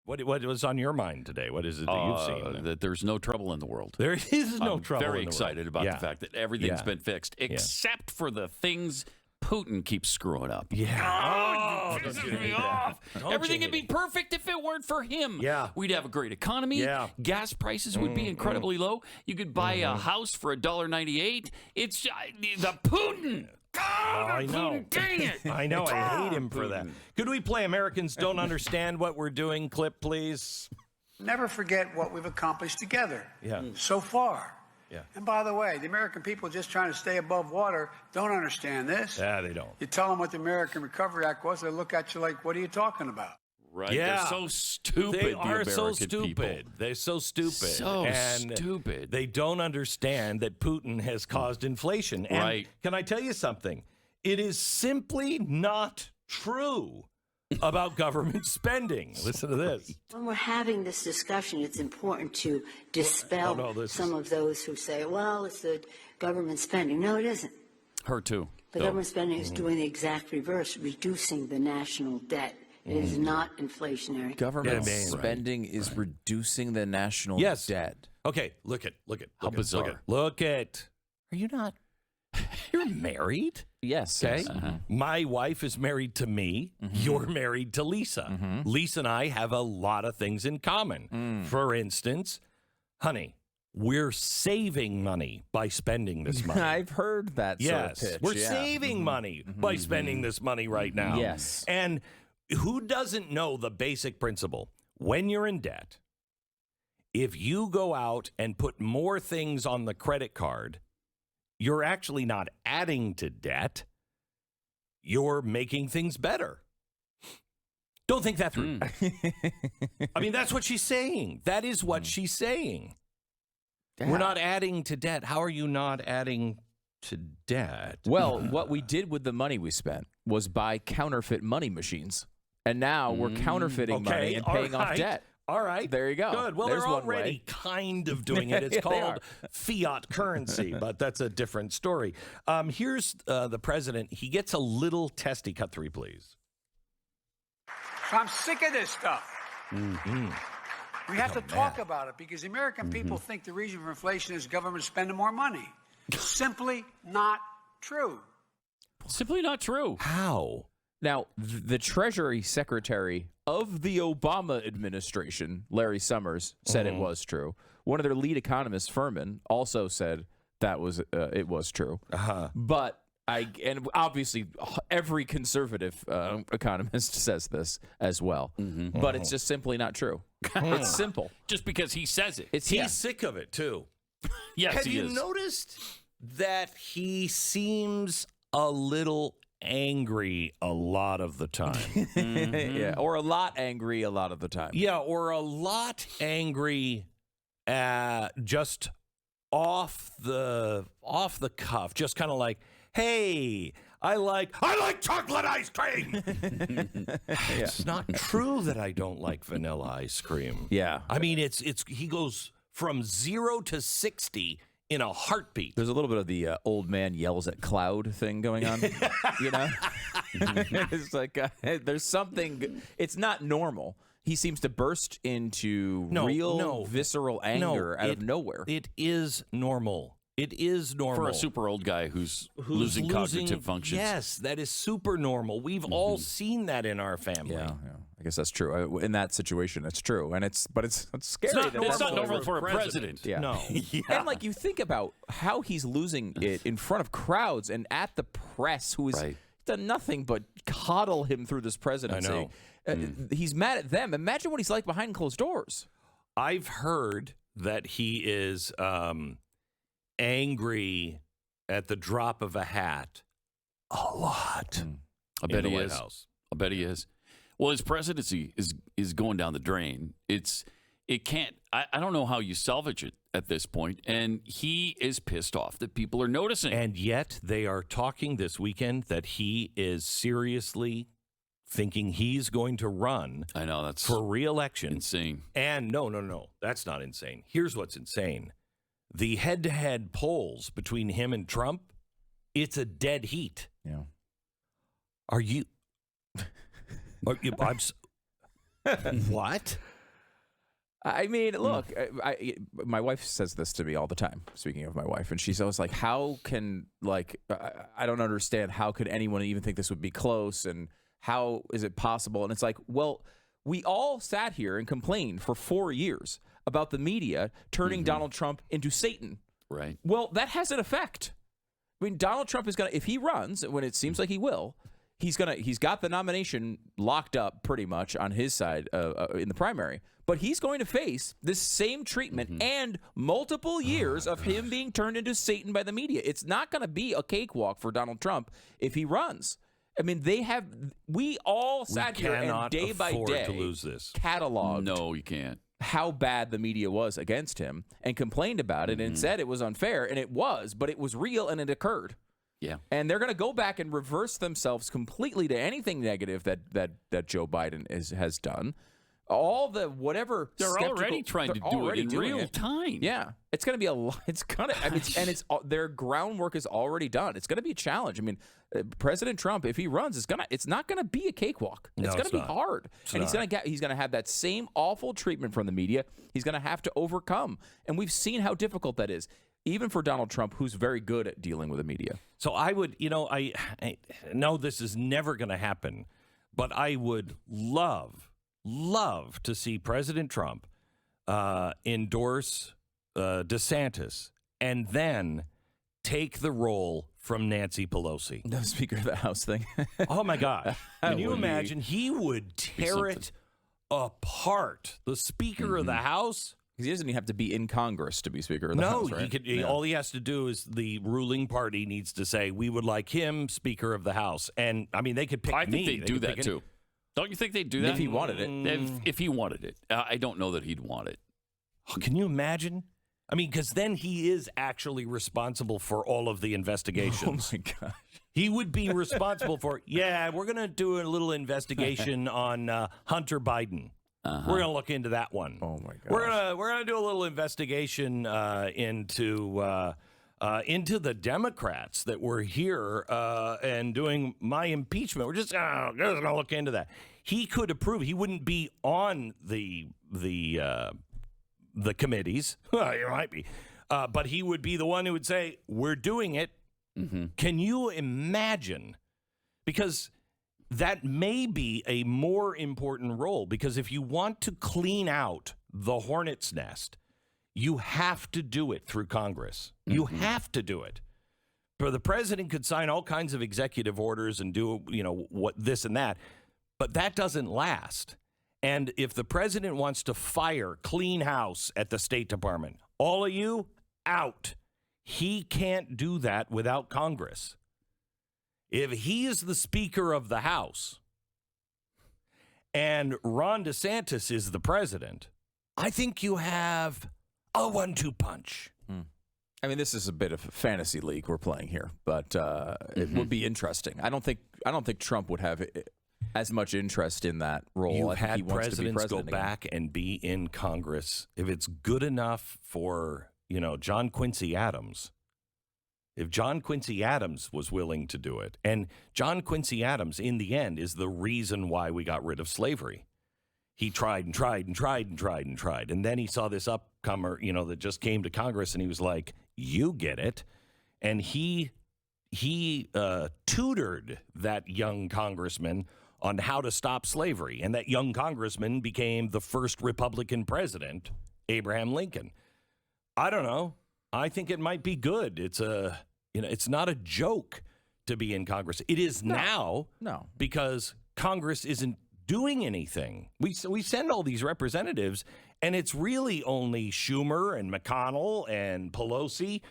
What was on your mind today? What is it that you've seen? That there's no trouble in the world. There is no trouble. I'm very in the excited world. about the fact that everything's been fixed, except for the things Putin keeps screwing up. Yeah. It pisses me off. Everything would be perfect if it weren't for him. Yeah. We'd have a great economy. Yeah. Gas prices would be incredibly low. You could buy a house for $1.98. It's the Putin. I know. Dang it. I know. I hate him for that. Could we play Americans Don't Understand What We're Doing clip, please? Never forget what we've accomplished together so far. Yeah. And by the way, the American people just trying to stay above water don't understand this. Yeah, they don't. You tell them what the American Recovery Act was, they look at you like, what are you talking about? Right. Yeah. They're so stupid. They are so American stupid. people. They're so stupid. So and stupid. They don't understand that Putin has caused inflation. And Right. can I tell you something? It is simply not true about government spending. Listen to this. When we're having this discussion, it's important to dispel some of those who say, well, it's the government spending. No, it isn't. Her too. The government spending is doing the exact reverse, reducing the national debt. It is not inflationary. Government spending is reducing the national debt. Okay, look at. How bizarre. Look at. Are you not? You're married? Yes. Okay. Yes. My wife is married to me. You're married to Lisa. Lisa and I have a lot of things in common. For instance, honey, we're saving money by spending this money. I've heard that sort of pitch. We're saving money by spending this money right now. Yes. And who doesn't know the basic principle? When you're in debt, if you go out and put more things on the credit card, you're actually not adding to debt. You're making things better. Don't think that through. I mean, that's what she's saying. That is what she's saying. We're not adding to debt. How are you not adding to debt? Well, what we did with the money we spent was buy counterfeit money machines. And now we're counterfeiting money and paying off debt. All right. There you go. Good. Well, There's they're one already way. kind of doing it. It's called fiat currency, but that's a different story. Here's the president. He gets a little testy. Cut 3, please. So I'm sick of this stuff. We have to talk about it because the American people think the reason for inflation is government spending more money. Simply not true. Simply not true. How? Now, the Treasury Secretary of the Obama administration, Larry Summers, said it was true. One of their lead economists, Furman, also said that it was true. But and obviously every conservative economist says this as well. But it's just simply not true. It's simple. Just because he says it. He's sick of it, too. Yes, Have he you is. noticed that he seems a little angry a lot of the time? Yeah, or a lot angry a lot of the time. Yeah, or a lot angry just off the cuff, just kind of like, hey, I like chocolate ice cream. It's not true that I don't like vanilla ice cream. Yeah. I mean, he goes from 0 to 60 in a heartbeat. There's a little bit of the old man yells at cloud thing going on, you know? It's like there's something, it's not normal. He seems to burst into real visceral anger out of nowhere. It is normal. It is normal. For a super old guy who's losing cognitive functions. Yes, that is super normal. We've all seen that in our family. Yeah, I guess that's true. In that situation, it's true, and it's scary. It's not normal for a president. Yeah. No. And like you think about how he's losing it in front of crowds and at the press, who has done nothing but coddle him through this presidency. I know. He's mad at them. Imagine what he's like behind closed doors. I've heard that he is angry at the drop of a hat a lot. I bet in the he White is. House. I bet he is. Well, his presidency is going down the drain. It can't. I don't know how you salvage it at this point. And he is pissed off that people are noticing. And yet they are talking this weekend that he is seriously thinking he's going to run. I know, that's for re-election. insane. And no, that's not insane. Here's what's insane. The head-to-head polls between him and Trump, it's a dead heat. Yeah. What? I mean, look, my wife says this to me all the time, speaking of my wife, and she's always like, how can, like, I don't understand, how could anyone even think this would be close, and how is it possible? And it's like, well, we all sat here and complained for 4 years about the media turning Donald Trump into Satan. Right. Well, that has an effect. I mean, Donald Trump is going to, if he runs, when it seems like he will, he's got the nomination locked up pretty much on his side in the primary. But he's going to face this same treatment and multiple years of him being turned into Satan by the media. It's not going to be a cakewalk for Donald Trump if he runs. I mean, we all sat here and day by day to lose this. cataloged No, you can't. how bad the media was against him and complained about it and said it was unfair, and it was, but it was real and it occurred. Yeah. And they're going to go back and reverse themselves completely to anything negative that Joe Biden has done. All the whatever They're already trying to do it in real time. Yeah, it's going to be a lot. It's gonna. I mean, it's their groundwork is already done. It's going to be a challenge. I mean, President Trump, if he runs, it's not going to be a cakewalk. It's going to be hard, and he's going to have that same awful treatment from the media. He's going to have to overcome, and we've seen how difficult that is, even for Donald Trump, who's very good at dealing with the media. So I would, I know this is never going to happen, but I would love to see President Trump endorse DeSantis and then take the role from Nancy Pelosi. The Speaker of the House thing. Oh, my gosh. Can you imagine? He would tear it apart. The Speaker of the House. Because he doesn't even have to be in Congress to be Speaker of the House, right? All he has to do is the ruling party needs to say, we would like him Speaker of the House. And, I mean, they could pick me. I think they'd do that, too. Don't you think they'd do that? If he wanted it. If he wanted it. I don't know that he'd want it. Oh, can you imagine? I mean, because then he is actually responsible for all of the investigations. Oh, my gosh. He would be responsible for, we're going to do a little investigation on Hunter Biden. We're going to look into that one. Oh, my gosh. We're gonna do a little investigation into the Democrats that were here and doing my impeachment. We're just going to look into that. He could approve. He wouldn't be on the committees. He might be. But he would be the one who would say, we're doing it. Can you imagine? Because that may be a more important role, because if you want to clean out the hornet's nest, you have to do it through Congress. You have to do it. For the president could sign all kinds of executive orders and do, what this and that, but that doesn't last. And if the president wants to fire, clean house at the State Department, all of you out. He can't do that without Congress. If he is the Speaker of the House and Ron DeSantis is the president, I think you have a 1-2 punch. I mean, this is a bit of a fantasy league we're playing here, but it would be interesting. I don't think Trump would have as much interest in that role. You've I think had he wants presidents to be president go back and be in Congress. If it's good enough for, John Quincy Adams, if John Quincy Adams was willing to do it, and John Quincy Adams, in the end, is the reason why we got rid of slavery. He tried and tried and tried and tried and tried. And then he saw this upcomer, that just came to Congress, and he was like, you get it. And he tutored that young congressman on how to stop slavery. And that young congressman became the first Republican president, Abraham Lincoln. I don't know. I think it might be good. It's it's not a joke to be in Congress. It is now. No. Because Congress isn't doing anything. We send all these representatives, and it's really only Schumer and McConnell and Pelosi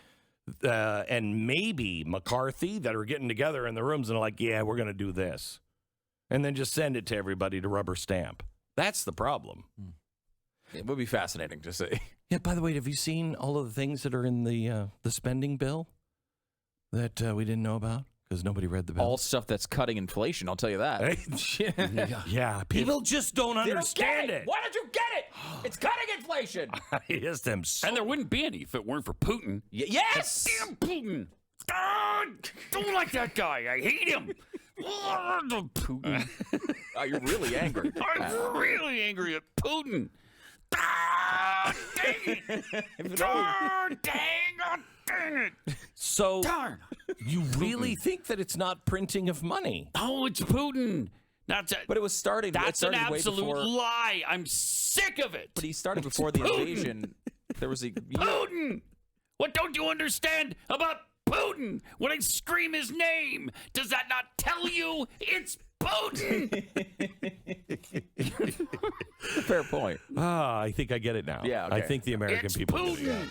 and maybe McCarthy that are getting together in the rooms and are like, yeah, we're going to do this. And then just send it to everybody to rubber stamp. That's the problem. It would be fascinating to see. Yeah, by the way, have you seen all of the things that are in the spending bill that we didn't know about? Because nobody read the bill. All stuff that's cutting inflation, I'll tell you that. Yeah, people just don't understand it. Why don't you get it? It's cutting inflation. Yes, them. And there wouldn't be any if it weren't for Putin. Yes! Damn Putin. Don't like that guy. I hate him. Putin. Oh, you're really angry. I'm really angry at Putin. dang it! Darn, dang it! So Darn! you really think that it's not printing of money? Oh, it's Putin. But it was starting. That's it started an way absolute before, lie. I'm sick of it. But he started before the Putin. invasion. There was a Putin! What don't you understand about Putin? When I scream his name, does that not tell you it's Putin? fair point. I think I get it now. Yeah, okay. I think the American It's people get it. Putin.